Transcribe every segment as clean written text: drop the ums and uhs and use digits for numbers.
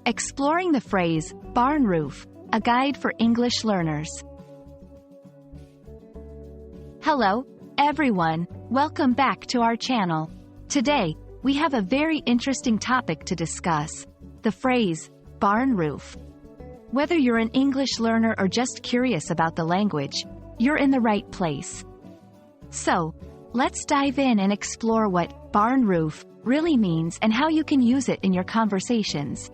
Exploring the phrase, barn roof, a guide for English learners. Hello, everyone, welcome back to our channel. Today, we have a very interesting topic to discuss, the phrase, barn roof. Whether you're an English learner or just curious about the language, you're in the right place. So, let's dive in and explore what barn roof really means and how you can use it in your conversations.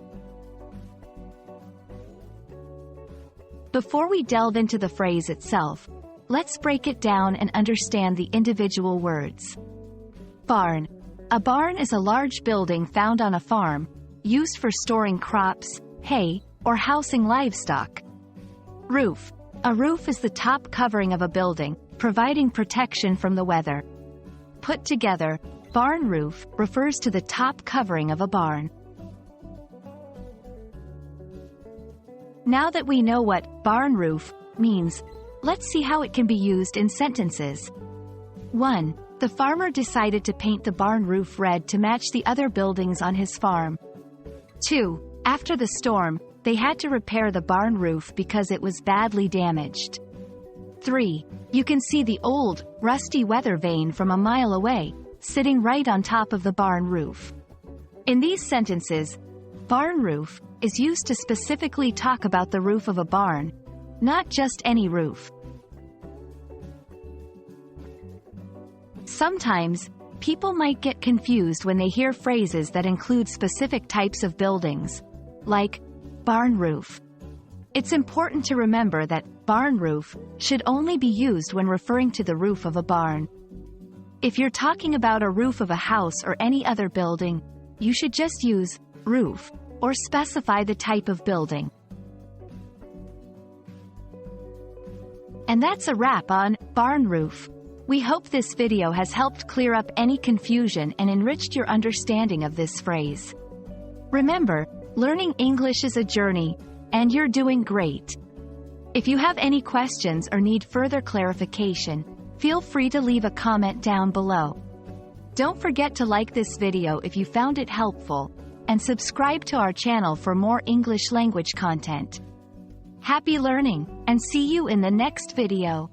Before we delve into the phrase itself, let's break it down and understand the individual words. Barn. A barn is a large building found on a farm, used for storing crops, hay, or housing livestock. Roof. A roof is the top covering of a building, providing protection from the weather. Put together, barn roof refers to the top covering of a barn. Now that we know what barn roof means, let's see how it can be used in sentences. 1. The farmer decided to paint the barn roof red to match the other buildings on his farm. 2. After the storm, they had to repair the barn roof because it was badly damaged. 3. You can see the old, rusty weather vane from a mile away, sitting right on top of the barn roof. In these sentences, barn roof is used to specifically talk about the roof of a barn, not just any roof. Sometimes, people might get confused when they hear phrases that include specific types of buildings, like barn roof. It's important to remember that barn roof should only be used when referring to the roof of a barn. If you're talking about a roof of a house or any other building, you should just use roof or specify the type of building. And that's a wrap on barn roof. We hope this video has helped clear up any confusion and enriched your understanding of this phrase. Remember, learning English is a journey, and you're doing great. If you have any questions or need further clarification, feel free to leave a comment down below. Don't forget to like this video if you found it helpful, and subscribe to our channel for more English language content. Happy learning, and see you in the next video.